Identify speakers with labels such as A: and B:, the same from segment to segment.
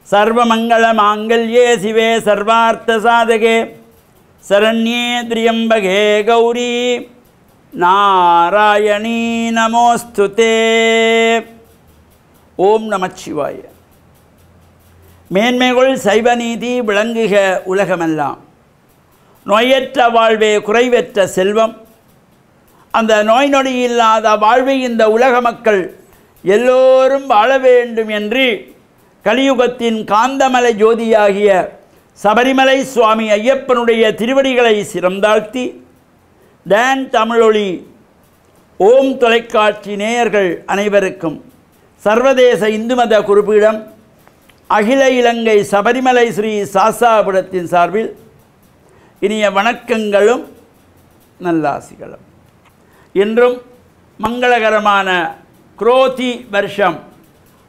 A: सर्वमङ्गलमाङ्गल्ये शिवे सर्वार्थसाधके शरण्ये त्र्यम्बके गौरी नारायणी नमोस्तुते. ஓம் நமச்சிவாய. மேன்மைகள் சைவநீதி விளங்குக உலகமெல்லாம். நோயற்ற வாழ்வே குறைவற்ற செல்வம். அந்த நோய் நொடி இல்லாத வாழ்வை இந்த உலக மக்கள் எல்லோரும் வாழ வேண்டும் என்று கலியுகத்தின் காந்தமலை ஜோதியாகிய சபரிமலை சுவாமி ஐயப்பனுடைய திருவடிகளை சிரம்தாழ்த்தி டான் தமிழொலி ஓம் தொலைக்காட்சி நேயர்கள் அனைவருக்கும் சர்வதேச இந்து மத குருபீடம் அகில இலங்கை சபரிமலை ஸ்ரீ சாஸ்தாபுரத்தின் சார்பில் இனிய வணக்கங்களும் நல்லாசிகளும். இன்றும் மங்களகரமான குரோதி வருஷம்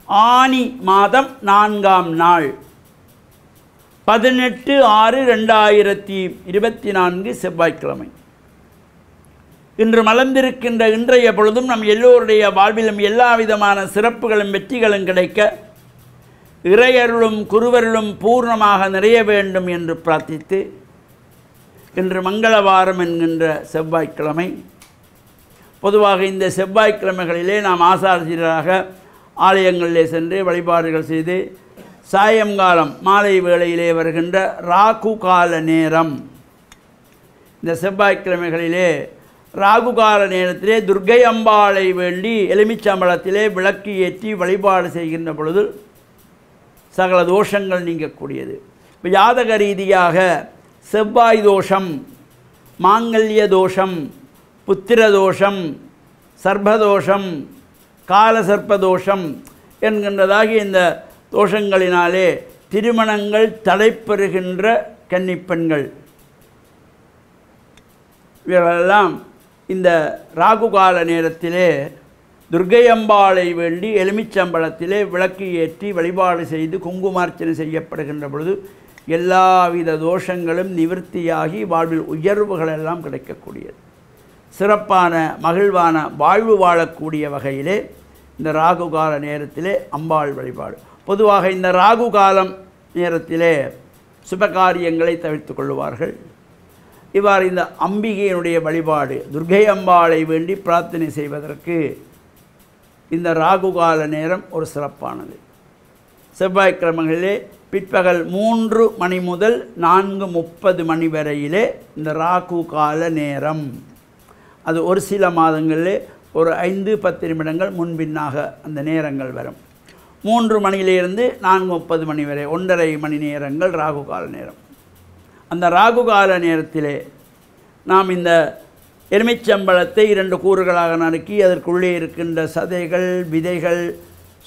A: ஆனி மாதம் 4ஆம் நாள் 18/6/2024 செவ்வாய்க்கிழமை. இன்று மலர்ந்திருக்கின்ற இன்றைய பொழுதும் நம் எல்லோருடைய வாழ்விலும் எல்லா விதமான சிறப்புகளும் வெற்றிகளும் கிடைக்க இறையருளும் குருவருளும் பூர்ணமாக நிறைய வேண்டும் என்று பிரார்த்தித்து இன்று மங்களவாரம் என்கின்ற செவ்வாய்க்கிழமை. பொதுவாக இந்த செவ்வாய்க்கிழமைகளிலே நாம் ஆசாரியராக ஆலயங்களிலே சென்று வழிபாடுகள் செய்து சாயங்காலம் மாலை வேளையிலே வருகின்ற ராகு கால நேரம், இந்த செவ்வாய்க்கிழமைகளிலே ராகு கால நேரத்திலே துர்க்கை அம்பாளை வேண்டி எலுமிச்சம்பழத்திலே விளக்கு ஏற்றி வழிபாடு செய்கின்ற பொழுது சகல தோஷங்கள் நீங்கக்கூடியது. இப்போ ஜாதக ரீதியாக செவ்வாய் தோஷம், மாங்கல்ய தோஷம், புத்திர தோஷம், சர்ப்பதோஷம், காலசர்ப்பதோஷம் என்கின்றதாகிய இந்த தோஷங்களினாலே திருமணங்கள் தடைப்பெறுகின்ற கன்னிப்பெண்கள் இவர்களெல்லாம் இந்த ராகுகால நேரத்திலே துர்க்கை அம்பாளை வேண்டி எலுமிச்சம்பழத்திலே விளக்கு ஏற்றி வழிபாடு செய்து குங்குமார்ச்சனை செய்யப்படுகின்ற பொழுது எல்லாவித தோஷங்களும் நிவர்த்தியாகி வாழ்வில் உயர்வுகளெல்லாம் கிடைக்கக்கூடியது. சிறப்பான மகிழ்வான வாழ்வு வாழக்கூடிய வகையிலே இந்த ராகுகால நேரத்திலே அம்பாள் வழிபாடு. பொதுவாக இந்த ராகு காலம் நேரத்திலே சுபகாரியங்களை தவிர்த்து கொள்வார்கள். இவ்வாறு இந்த அம்பிகையினுடைய வழிபாடு துர்க்கை அம்பாளை வேண்டி பிரார்த்தனை செய்வதற்கு இந்த ராகுகால நேரம் ஒரு சிறப்பானது. செவ்வாய்க்கிழமைகளிலே பிற்பகல் 3 மணி முதல் 4:30 மணி வரையிலே இந்த ராகு கால நேரம். அது ஒரு சில மாதங்களிலே ஒரு 5-10 நிமிடங்கள் முன்பின்னாக அந்த நேரங்கள் வரும். 3 மணியிலிருந்து 4:30 மணி வரை 1.5 மணி நேரங்கள் ராகு கால நேரம். அந்த ராகு கால நேரத்திலே நாம் இந்த எலுமிச்சம்பழத்தை 2 கூறுகளாக நறுக்கி அதற்குள்ளே இருக்கின்ற சதைகள் விதைகள்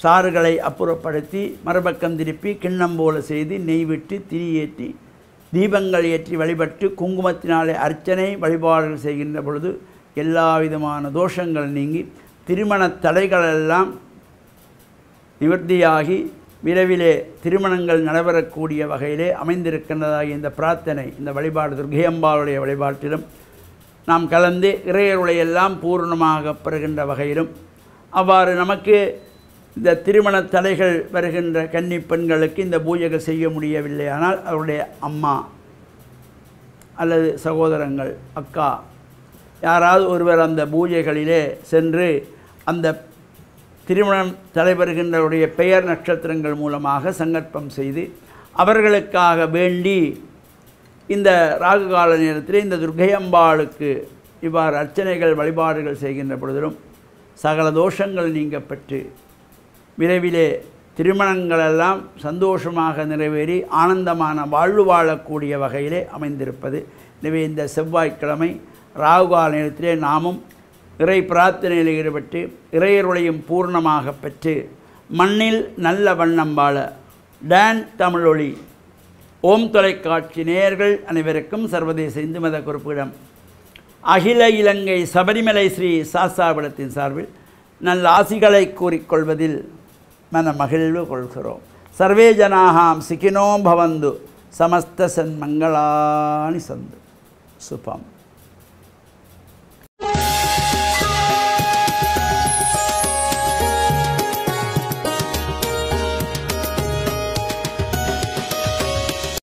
A: சாறுகளை அப்புறப்படுத்தி மறுபக்கம் திருப்பி கிண்ணம் போல செய்து நெய் விட்டு திரி ஏற்றி தீபங்கள் ஏற்றி வழிபட்டு குங்குமத்தினாலே அர்ச்சனை வழிபாடுகள் செய்கின்ற பொழுது எல்லா விதமான தோஷங்கள் நீங்கி திருமண தடைகளெல்லாம் நிவர்த்தியாகி விரைவிலே திருமணங்கள் நடைபெறக்கூடிய வகையிலே அமைந்திருக்கின்றதாகிய இந்த பிரார்த்தனை, இந்த வழிபாடு துர்க்கை அம்பாளுடைய வழிபாட்டிலும் நாம் கலந்து இறையருளையெல்லாம் பூர்ணமாக பெறுகின்ற வகையிலும் அவ்வாறு நமக்கு இந்த திருமண தடைகள் வருகின்ற கன்னி பெண்களுக்கு இந்த பூஜைகள் செய்ய முடியவில்லை. ஆனால் அவருடைய அம்மா அல்லது சகோதரங்கள் அக்கா யாராவது ஒருவர் அந்த பூஜைகளிலே சென்று அந்த திருமணம் தலைவருகின்றவருடைய பெயர் நட்சத்திரங்கள் மூலமாக சங்கற்பம் செய்து அவர்களுக்காக வேண்டி இந்த ராகு கால நேரத்தில் இந்த துர்க்கை அம்பாளுக்கு இவ்வாறு அர்ச்சனைகள் வழிபாடுகள் செய்கின்ற பொழுதிலும் சகல தோஷங்கள் நீங்க பெற்று விரைவிலே திருமணங்களெல்லாம் சந்தோஷமாக நிறைவேறி ஆனந்தமான வாழ்வு வாழக்கூடிய வகையிலே அமைந்திருப்பது. எனவே இந்த செவ்வாய்க்கிழமை ராகு கால நேரத்திலே நாமும் இறை பிரார்த்தனையில் ஈடுபட்டு இறையருளையும் பூர்ணமாக பெற்று மண்ணில் நல்ல வண்ணம் வாழ டான் தமிழொலி ஓம் தொலைக்காட்சி நேயர்கள் அனைவருக்கும் சர்வதேச இந்து மத குறிப்பிடம் அகில இலங்கை சபரிமலை ஸ்ரீ சாஸ்தாபுரத்தின் சார்பில் நல்ல ஆசிகளை கூறிக்கொள்வதில் மன மகிழ்வு கொள்கிறோம். சர்வே ஜனாஹாம் சிகினோ பவந்து சமஸ்த சன்மங்களானி சந்து சுபம்.